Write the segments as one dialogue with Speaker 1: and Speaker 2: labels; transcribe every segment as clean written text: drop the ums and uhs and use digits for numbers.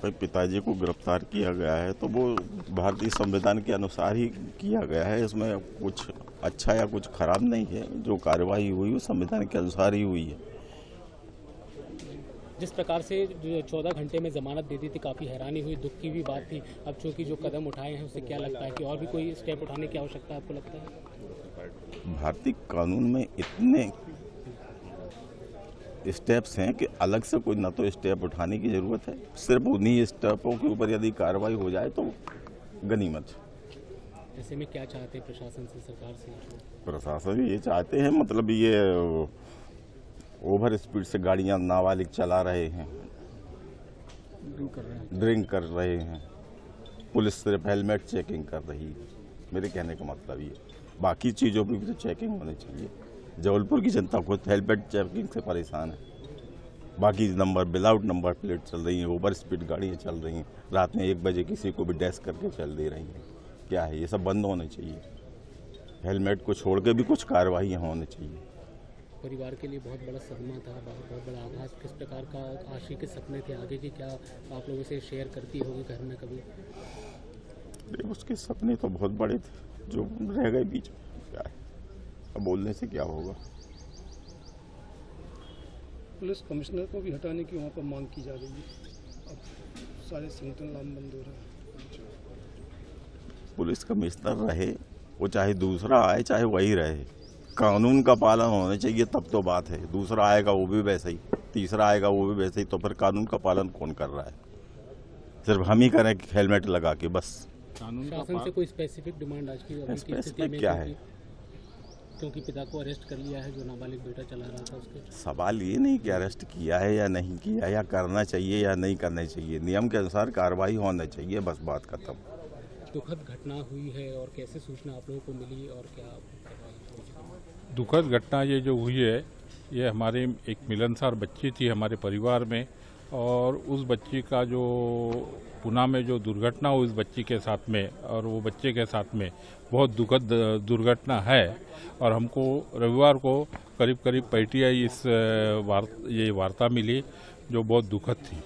Speaker 1: भाई पिताजी को गिरफ्तार किया गया है तो वो भारतीय संविधान के अनुसार ही किया गया है। इसमें कुछ अच्छा या कुछ खराब नहीं है। जो कार्रवाई हुई वो संविधान के अनुसार ही हुई है।
Speaker 2: जिस प्रकार से जो 14 घंटे में जमानत दे दी थी, काफ़ी हैरानी हुई, दुख की भी बात थी। अब चूंकि जो कदम उठाए हैं उससे क्या लगता है कि और भी कोई स्टेप उठाने की आवश्यकता है, आपको लगता है?
Speaker 1: भारतीय कानून में इतने स्टेप्स हैं कि अलग से कोई ना तो स्टेप उठाने की जरूरत है। सिर्फ उन्हीं स्टेपों के ऊपर यदि कार्रवाई हो जाए तो गनीमत।
Speaker 2: ऐसे में क्या चाहते हैं प्रशासन से, सरकार से?
Speaker 1: प्रशासन ये चाहते हैं, मतलब ये ओवर स्पीड से गाड़ियां नाबालिग चला रहे हैं, ड्रिंक कर रहे हैं। पुलिस सिर्फ हेलमेट चेकिंग कर रही है। मेरे कहने का मतलब ये, बाकी चीज़ों पर भी तो चेकिंग होनी चाहिए। जबलपुर की जनता खुद हेलमेट चेकिंग से परेशान है। बाकी नंबर विदाउट नंबर प्लेट चल रही हैं, ओवर स्पीड गाड़ियाँ चल रही हैं, रात में 1 बजे किसी को भी डैश करके चल दे रही हैं। क्या है, ये सब बंद होने चाहिए। हेलमेट को छोड़ के भी कुछ कार्रवाई होनी चाहिए।
Speaker 2: परिवार के लिए बहुत बड़ा सदमा था, बहुत बड़ा आघात। किस प्रकार का आशी के सपने थे आगे की, क्या आप लोगों से शेयर करती होगी घर में कभी?
Speaker 1: उसके सपने तो बहुत बड़े थे जो रह गए बीच में। क्या है, अब बोलने से क्या होगा।
Speaker 3: पुलिस कमिश्नर को भी हटाने की वहाँ पर मांग की जा रही है। अब सारे संगठन लामबंद हो रहे हैं।
Speaker 1: पुलिस कमिश्नर रहे, वो चाहे दूसरा आए चाहे वही रहे, कानून का पालन होना चाहिए, तब तो बात है। दूसरा आएगा वो भी वैसे ही, तीसरा आएगा वो भी वैसे ही, तो फिर कानून का पालन कौन कर रहा है? सिर्फ हम ही करें हेलमेट लगा के बस।
Speaker 2: शासन से कोई स्पेसिफिक डिमांड आज की स्थिति में
Speaker 1: क्या है?
Speaker 2: क्योंकि पिता को अरेस्ट कर लिया है, जो नाबालिग बेटा चला रहा था उसके।
Speaker 1: सवाल ये नहीं कि अरेस्ट किया है या नहीं किया, या करना चाहिए या नहीं करना चाहिए। नियम के अनुसार कार्रवाई होना चाहिए, बस बात खत्म।
Speaker 2: दुखद घटना हुई है और कैसे सूचना आप लोगों को मिली और क्या?
Speaker 4: दुखद घटना ये जो हुई है, ये हमारे एक मिलनसार बच्ची थी हमारे परिवार में, और उस बच्ची का जो पुणे में जो दुर्घटना हुई उस बच्ची के साथ में और वो बच्चे के साथ में बहुत दुखद दुर्घटना है। और हमको रविवार को करीब करीब पीटीआई ये वार्ता मिली जो बहुत दुखद थी।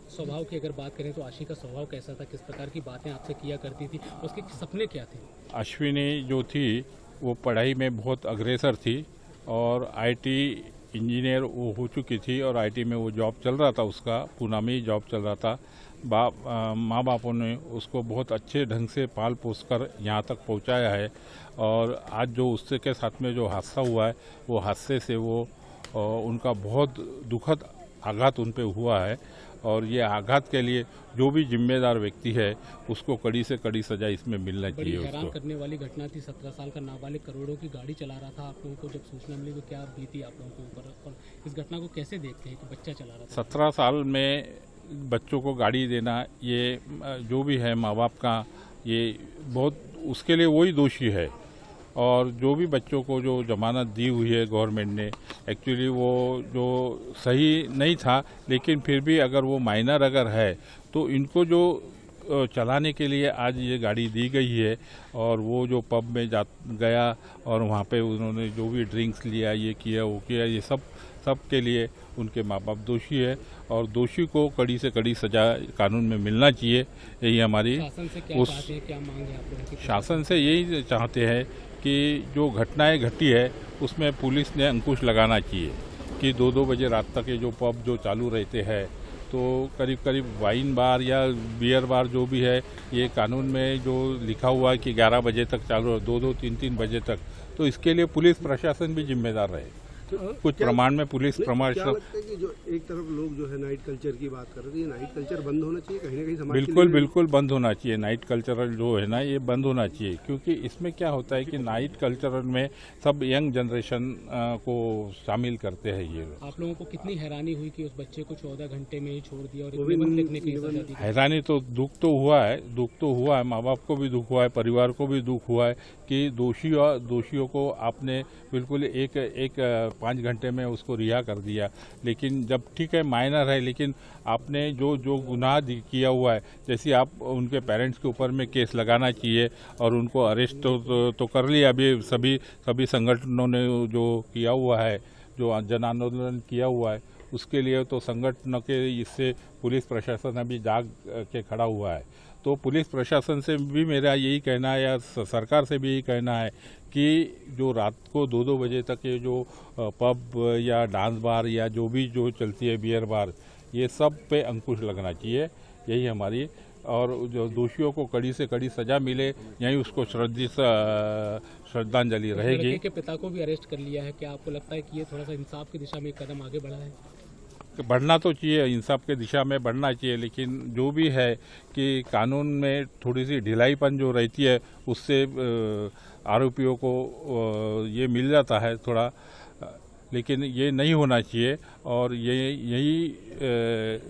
Speaker 2: स्वभाव की अगर बात करें तो आशी का स्वभाव कैसा था, किस प्रकार की बातें आपसे किया करती थी, उसके सपने क्या थे?
Speaker 4: अश्विनी जो थी वो पढ़ाई में बहुत अग्रेसर थी और आईटी इंजीनियर वो हो चुकी थी और आईटी में वो जॉब चल रहा था, उसका पुणे में ही जॉब चल रहा था। माँ बापों ने उसको बहुत अच्छे ढंग से पाल पोस कर यहाँ तक पहुँचाया है। और आज जो उससे के साथ में जो हादसा हुआ है, वो हादसे से वो उनका बहुत दुखद आघात उन पे हुआ है। और ये आघात के लिए जो भी जिम्मेदार व्यक्ति है उसको कड़ी से कड़ी सजा इसमें मिलना चाहिए।
Speaker 2: बड़ी हैरान करने वाली घटना थी। 17 साल का नाबालिग करोड़ों की गाड़ी चला रहा था। आप लोगों को जब सूचना मिली तो क्या बीती आप लोगों के ऊपर, और इस घटना को कैसे देखते हैं कि बच्चा चला रहा था?
Speaker 4: 17 साल में बच्चों को गाड़ी देना, ये जो भी है माँ बाप का, ये बहुत उसके लिए वही दोषी है। और जो भी बच्चों को जो जमानत दी हुई है गवर्नमेंट ने, एक्चुअली वो जो सही नहीं था, लेकिन फिर भी अगर वो माइनर अगर है तो इनको जो चलाने के लिए आज ये गाड़ी दी गई है। और वो जो पब में गया और वहाँ पे उन्होंने जो भी ड्रिंक्स लिया, ये किया वो किया, ये सब के लिए उनके माँ बाप दोषी है और दोषी को कड़ी से कड़ी सजा कानून में मिलना चाहिए। यही हमारी
Speaker 2: शासन से क्या चाहते हैं, क्या मांग है आप लोगों की?
Speaker 4: शासन से यही चाहते हैं कि जो घटनाएं घटी है उसमें पुलिस ने अंकुश लगाना चाहिए कि 2-2 बजे रात तक ये जो पब जो चालू रहते हैं, तो करीब करीब वाइन बार या बियर बार जो भी है, ये कानून में जो लिखा हुआ है कि 11 बजे तक चालू है, 2-2, 3-3 बजे तक, तो इसके लिए पुलिस प्रशासन भी जिम्मेदार रहे। कुछ प्रमाण में पुलिस प्रमाण।
Speaker 3: क्या लगता है कि जो एक तरफ लोग जो है नाइट कल्चर की बात कर रहे हैं, नाइट कल्चर बंद होना चाहिए कहीं ना कहीं समाज के लिए?
Speaker 4: बिल्कुल बंद होना चाहिए। नाइट कल्चरल जो है ना, ये बंद होना चाहिए, क्योंकि इसमें क्या होता है कि नाइट कल्चरल में सब यंग जनरेशन को शामिल करते हैं। ये
Speaker 2: आप लोगों को कितनी हैरानी हुई कि उस बच्चे को 14 घंटे में ही छोड़ दिया और निबंध लिखने की सजा दी?
Speaker 4: हैरानी तो दुख तो हुआ है, माँ बाप को भी दुख हुआ है, परिवार को भी दुख हुआ है कि दोषियों को आपने बिल्कुल एक 5 घंटे में उसको रिहा कर दिया। लेकिन जब ठीक है माइनर है, लेकिन आपने जो गुनाह किया हुआ है, जैसे आप उनके पेरेंट्स के ऊपर में केस लगाना चाहिए और उनको अरेस्ट तो कर लिया। अभी सभी संगठनों ने जो किया हुआ है, जो जन आंदोलन किया हुआ है, उसके लिए तो संगठन के इससे पुलिस प्रशासन अभी जाग के खड़ा हुआ है। तो पुलिस प्रशासन से भी मेरा यही कहना है या सरकार से भी यही कहना है कि जो रात को 2-2 बजे तक ये जो पब या डांस बार या जो भी जो चलती है बियर बार, ये सब पे अंकुश लगना चाहिए। यही हमारी, और जो दोषियों को कड़ी से कड़ी सजा मिले, यही उसको श्रद्धांजलि रहेगी।
Speaker 2: लड़के के पिता को भी अरेस्ट कर लिया है, क्या आपको लगता है कि ये थोड़ा सा इंसाफ की दिशा में एक कदम आगे बढ़ा है?
Speaker 4: बढ़ना तो चाहिए, इंसाफ के दिशा में बढ़ना चाहिए, लेकिन जो भी है कि कानून में थोड़ी सी ढिलाईपन जो रहती है उससे आरोपियों को ये मिल जाता है थोड़ा, लेकिन ये नहीं होना चाहिए। और यही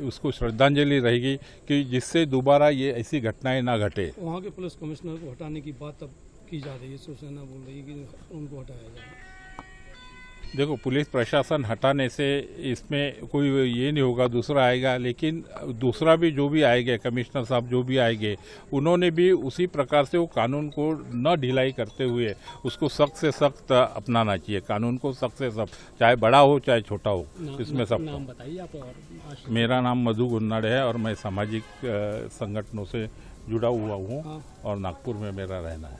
Speaker 4: उसको श्रद्धांजलि रहेगी कि जिससे दोबारा ये ऐसी घटनाएं ना घटे।
Speaker 3: वहाँ के पुलिस कमिश्नर को हटाने की बात अब की जा रही है, शिवसेना बोल रही है कि उनको हटाया जाए।
Speaker 4: देखो, पुलिस प्रशासन हटाने से इसमें कोई ये नहीं होगा, दूसरा आएगा, लेकिन दूसरा भी जो भी आएंगे, कमिश्नर साहब जो भी आएंगे, उन्होंने भी उसी प्रकार से वो कानून को न ढिलाई करते हुए उसको सख्त से सख्त अपनाना चाहिए। कानून को सख्त से सख्त, चाहे बड़ा हो चाहे छोटा हो, इसमें सब।
Speaker 2: नाम बताइए आप। और
Speaker 4: मेरा नाम मधु गुन्नाड़ है और मैं सामाजिक संगठनों से जुड़ा हुआ हूँ और नागपुर में मेरा रहना है।